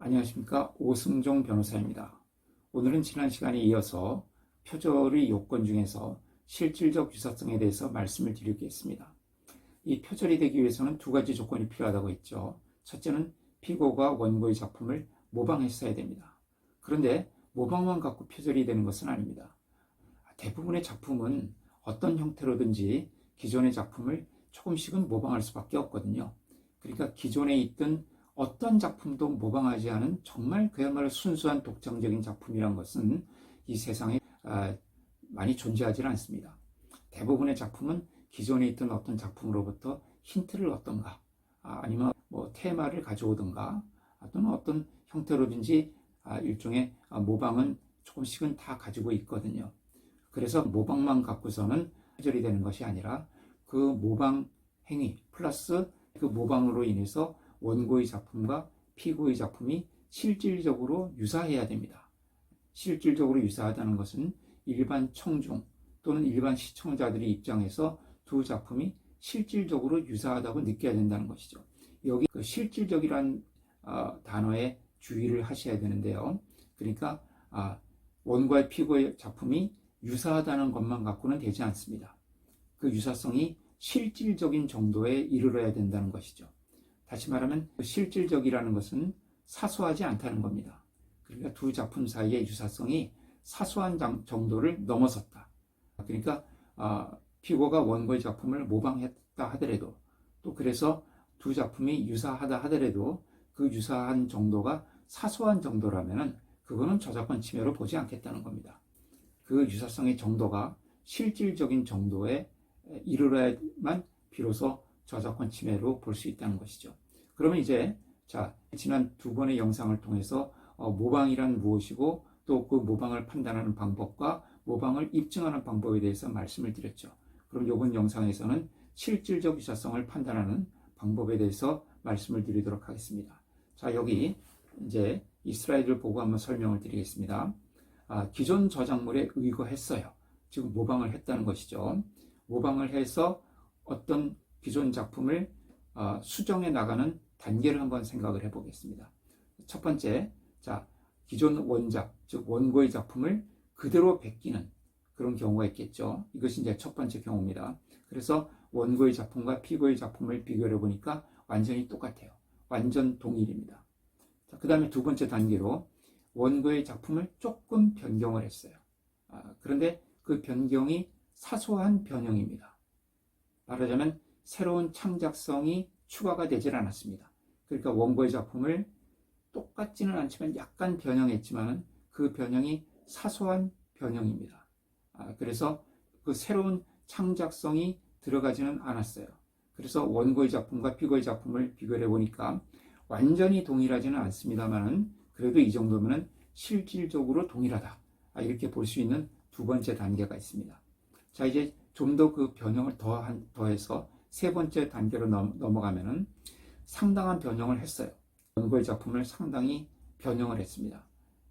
안녕하십니까. 오승종 변호사입니다. 오늘은 지난 시간에 이어서 표절의 요건 중에서 실질적 유사성에 대해서 말씀을 드리겠습니다. 이 표절이 되기 위해서는 두 가지 조건이 필요하다고 했죠. 첫째는 피고가 원고의 작품을 모방했어야 됩니다. 그런데 모방만 갖고 표절이 되는 것은 아닙니다. 대부분의 작품은 어떤 형태로든지 기존의 작품을 조금씩은 모방할 수밖에 없거든요. 그러니까 기존에 있던 어떤 작품도 모방하지 않은 정말 그야말로 순수한 독창적인 작품이란 것은 이 세상에 많이 존재하지 않습니다. 대부분의 작품은 기존에 있던 어떤 작품으로부터 힌트를 얻던가 아니면 테마를 가져오던가 또는 어떤 형태로든지 일종의 모방은 조금씩은 다 가지고 있거든요. 그래서 모방만 갖고서는 표절이 되는 것이 아니라 그 모방 행위 플러스 그 모방으로 인해서 원고의 작품과 피고의 작품이 실질적으로 유사해야 됩니다. 실질적으로 유사하다는 것은 일반 청중 또는 일반 시청자들의 입장에서 두 작품이 실질적으로 유사하다고 느껴야 된다는 것이죠. 여기 그 실질적이라는 단어에 주의를 하셔야 되는데요. 그러니까 원고와 피고의 작품이 유사하다는 것만 갖고는 되지 않습니다. 그 유사성이 실질적인 정도에 이르러야 된다는 것이죠. 다시 말하면 실질적이라는 것은 사소하지 않다는 겁니다. 그러니까 두 작품 사이의 유사성이 사소한 정도를 넘어섰다. 그러니까 피고가 원고의 작품을 모방했다 하더라도 또 그래서 두 작품이 유사하다 하더라도 그 유사한 정도가 사소한 정도라면 그거는 저작권 침해로 보지 않겠다는 겁니다. 그 유사성의 정도가 실질적인 정도에 이르러야만 비로소 저작권 침해로 볼 수 있다는 것이죠. 그러면 이제 지난 두 번의 영상을 통해서 모방이란 무엇이고 또 그 모방을 판단하는 방법과 모방을 입증하는 방법에 대해서 말씀을 드렸죠. 그럼 이번 영상에서는 실질적 유사성을 판단하는 방법에 대해서 말씀을 드리도록 하겠습니다. 자, 여기 이제 이 슬라이드를 보고 한번 설명을 드리겠습니다. 기존 저작물에 의거했어요. 지금 모방을 했다는 것이죠. 모방을 해서 어떤 기존 작품을 수정해 나가는 단계를 한번 생각을 해보겠습니다. 첫 번째, 기존 원작, 즉 원고의 작품을 그대로 베끼는 그런 경우가 있겠죠. 이것이 이제 첫 번째 경우입니다. 그래서 원고의 작품과 피고의 작품을 비교해 보니까 완전히 똑같아요. 완전 동일입니다. 그 다음에 두 번째 단계로 원고의 작품을 조금 변경을 했어요. 그런데 그 변경이 사소한 변형입니다. 말하자면 새로운 창작성이 추가가 되질 않았습니다. 그러니까 원고의 작품을 똑같지는 않지만 약간 변형했지만 그 변형이 사소한 변형입니다. 그래서 그 새로운 창작성이 들어가지는 않았어요. 그래서 원고의 작품과 피고의 작품을 비교해 보니까 완전히 동일하지는 않습니다만 그래도 이 정도면 실질적으로 동일하다. 이렇게 볼 수 있는 두 번째 단계가 있습니다. 자, 이제 좀 더 그 변형을 더해서 세 번째 단계로 넘어가면은 상당한 변형을 했어요. 원고의 작품을 상당히 변형을 했습니다.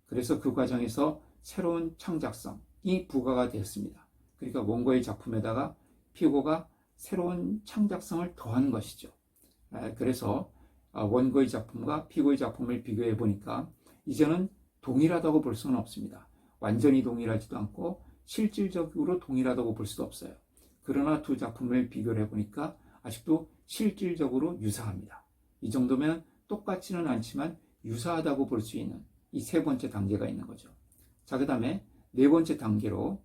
그래서 그 과정에서 새로운 창작성이 부과가 되었습니다. 그러니까 원고의 작품에다가 피고가 새로운 창작성을 더한 것이죠. 그래서 원고의 작품과 피고의 작품을 비교해 보니까 이제는 동일하다고 볼 수는 없습니다. 완전히 동일하지도 않고 실질적으로 동일하다고 볼 수도 없어요. 그러나 두 작품을 비교를 해보니까 아직도 실질적으로 유사합니다. 이 정도면 똑같지는 않지만 유사하다고 볼 수 있는 이 세 번째 단계가 있는 거죠. 자, 그 다음에 네 번째 단계로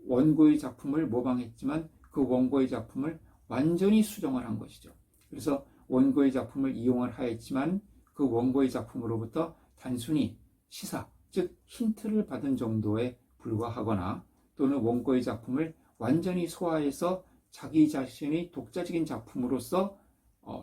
원고의 작품을 모방했지만 그 원고의 작품을 완전히 수정을 한 것이죠. 그래서 원고의 작품을 이용을 하였지만 그 원고의 작품으로부터 단순히 시사, 즉 힌트를 받은 정도에 불과하거나 또는 원고의 작품을 완전히 소화해서 자기 자신의 독자적인 작품으로서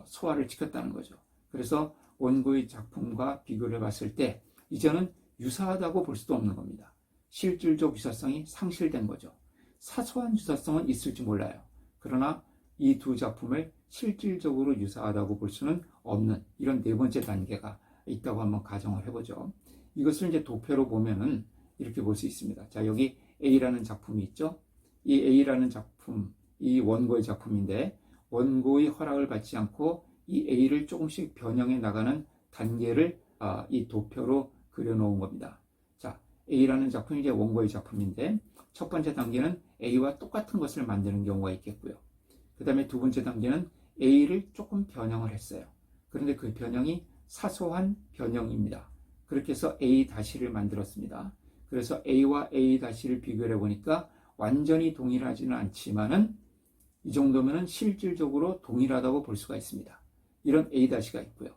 소화를 시켰다는 거죠. 그래서 원고의 작품과 비교를 해봤을 때 이제는 유사하다고 볼 수도 없는 겁니다. 실질적 유사성이 상실된 거죠. 사소한 유사성은 있을지 몰라요. 그러나 이 두 작품을 실질적으로 유사하다고 볼 수는 없는 이런 네 번째 단계가 있다고 한번 가정을 해보죠. 이것을 이제 도표로 보면은 이렇게 볼 수 있습니다. 자, 여기 A라는 작품이 있죠. 이 A라는 작품, 이 원고의 작품인데 원고의 허락을 받지 않고 이 A를 조금씩 변형해 나가는 단계를 이 도표로 그려놓은 겁니다. 자, A라는 작품이 이제 원고의 작품인데 첫 번째 단계는 A와 똑같은 것을 만드는 경우가 있겠고요. 그 다음에 두 번째 단계는 A를 조금 변형을 했어요. 그런데 그 변형이 사소한 변형입니다. 그렇게 해서 A-를 만들었습니다. 그래서 A와 A-를 비교해 보니까 완전히 동일하지는 않지만은 이 정도면은 실질적으로 동일하다고 볼 수가 있습니다. 이런 A-가 있고요.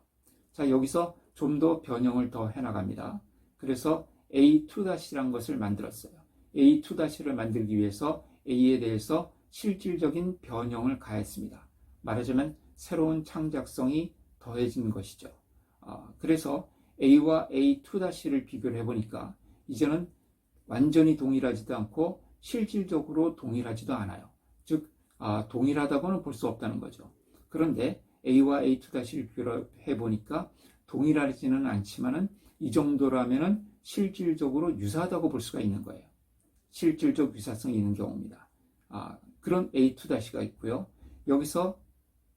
자, 여기서 좀 더 변형을 더 해나갑니다. 그래서 A2-라는 것을 만들었어요. A2-를 만들기 위해서 A에 대해서 실질적인 변형을 가했습니다. 말하자면 새로운 창작성이 더해진 것이죠. 그래서 A와 A2-를 비교를 해보니까 이제는 완전히 동일하지도 않고 실질적으로 동일하지도 않아요. 즉 동일하다고는 볼 수 없다는 거죠. 그런데 A와 A2-를 비교를 해보니까 동일하지는 않지만은 이 정도라면은 실질적으로 유사하다고 볼 수가 있는 거예요. 실질적 유사성이 있는 경우입니다. 그런 A2-가 있고요. 여기서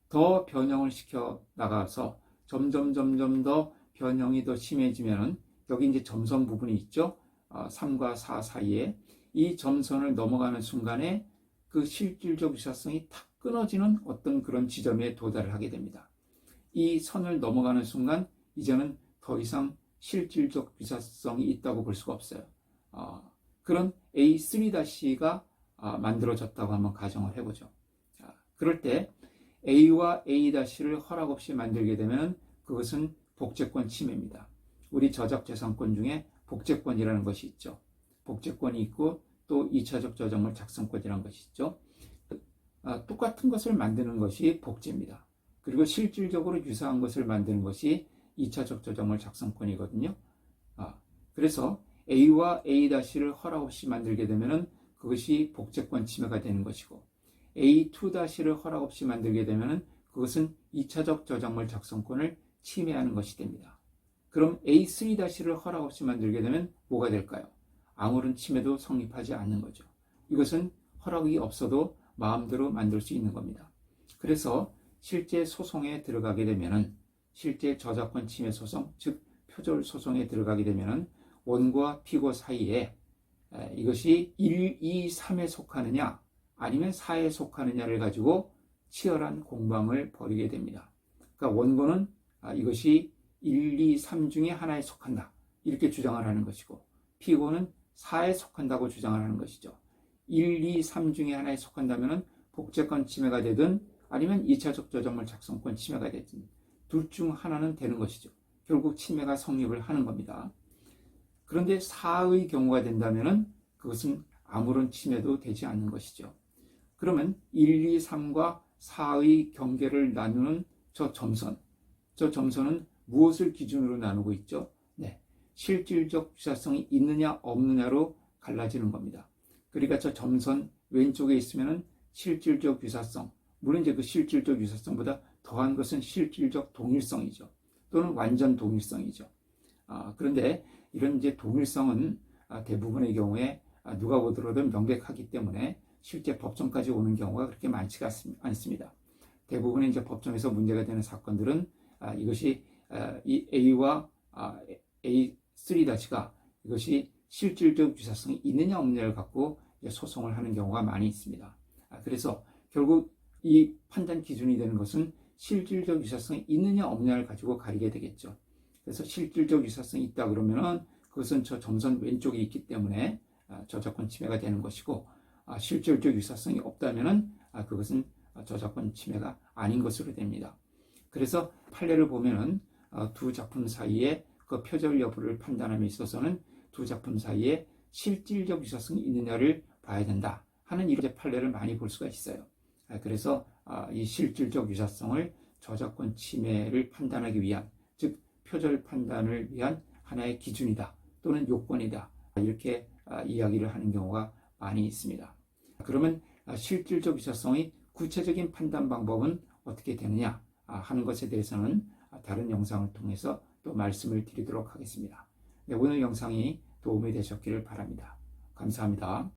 더 변형을 시켜 나가서 점점 더 변형이 더 심해지면은 여기 이제 점선 부분이 있죠. 3과 4 사이에 이 점선을 넘어가는 순간에 그 실질적 유사성이 탁 끊어지는 어떤 그런 지점에 도달을 하게 됩니다. 이 선을 넘어가는 순간 이제는 더 이상 실질적 유사성이 있다고 볼 수가 없어요. 그런 A3-가 만들어졌다고 한번 가정을 해보죠. 그럴 때 A와 A-를 허락 없이 만들게 되면 그것은 복제권 침해입니다. 우리 저작재산권 중에 복제권이라는 것이 있죠. 복제권이 있고 또 2차적 저작물 작성권이라는 것이 있죠. 똑같은 것을 만드는 것이 복제입니다. 그리고 실질적으로 유사한 것을 만드는 것이 2차적 저작물 작성권이거든요. 그래서 A와 A-를 허락 없이 만들게 되면 그것이 복제권 침해가 되는 것이고 A2-를 허락 없이 만들게 되면 그것은 2차적 저작물 작성권을 침해하는 것이 됩니다. 그럼 A3-를 허락 없이 만들게 되면 뭐가 될까요? 아무런 침해도 성립하지 않는 거죠. 이것은 허락이 없어도 마음대로 만들 수 있는 겁니다. 그래서 실제 소송에 들어가게 되면은 실제 저작권 침해 소송, 즉 표절 소송에 들어가게 되면은 원고와 피고 사이에 이것이 1, 2, 3에 속하느냐 아니면 4에 속하느냐를 가지고 치열한 공방을 벌이게 됩니다. 그러니까 원고는 이것이 1, 2, 3 중에 하나에 속한다 이렇게 주장을 하는 것이고 피고는 4에 속한다고 주장을 하는 것이죠. 1, 2, 3 중에 하나에 속한다면 복제권 침해가 되든 아니면 2차적 저작물 작성권 침해가 되든 둘 중 하나는 되는 것이죠. 결국 침해가 성립을 하는 겁니다. 그런데 4의 경우가 된다면 그것은 아무런 침해도 되지 않는 것이죠. 그러면 1, 2, 3과 4의 경계를 나누는 저 점선은 무엇을 기준으로 나누고 있죠? 네, 실질적 유사성이 있느냐 없느냐로 갈라지는 겁니다. 그러니까 저 점선 왼쪽에 있으면 실질적 유사성, 물론 이제 그 실질적 유사성보다 더한 것은 실질적 동일성이죠. 또는 완전 동일성이죠. 그런데 이런 이제 동일성은 대부분의 경우에 누가 보더라도 명백하기 때문에 실제 법정까지 오는 경우가 그렇게 많지가 않습니다. 대부분의 이제 법정에서 문제가 되는 사건들은 이것이 이 A와 A3-가 이것이 실질적 유사성이 있느냐 없느냐를 갖고 소송을 하는 경우가 많이 있습니다. 그래서 결국 이 판단 기준이 되는 것은 실질적 유사성이 있느냐 없느냐를 가지고 가리게 되겠죠. 그래서 실질적 유사성이 있다 그러면은 그것은 저 점선 왼쪽에 있기 때문에 저작권 침해가 되는 것이고 실질적 유사성이 없다면은 그것은 저작권 침해가 아닌 것으로 됩니다. 그래서 판례를 보면은 두 작품 사이에 그 표절 여부를 판단함에 있어서는 두 작품 사이에 실질적 유사성이 있느냐를 봐야 된다 하는 이런 판례를 많이 볼 수가 있어요. 그래서 이 실질적 유사성을 저작권 침해를 판단하기 위한, 즉 표절 판단을 위한 하나의 기준이다 또는 요건이다 이렇게 이야기를 하는 경우가 많이 있습니다. 그러면 실질적 유사성의 구체적인 판단 방법은 어떻게 되느냐 하는 것에 대해서는 다른 영상을 통해서 또 말씀을 드리도록 하겠습니다. 네, 오늘 영상이 도움이 되셨기를 바랍니다. 감사합니다.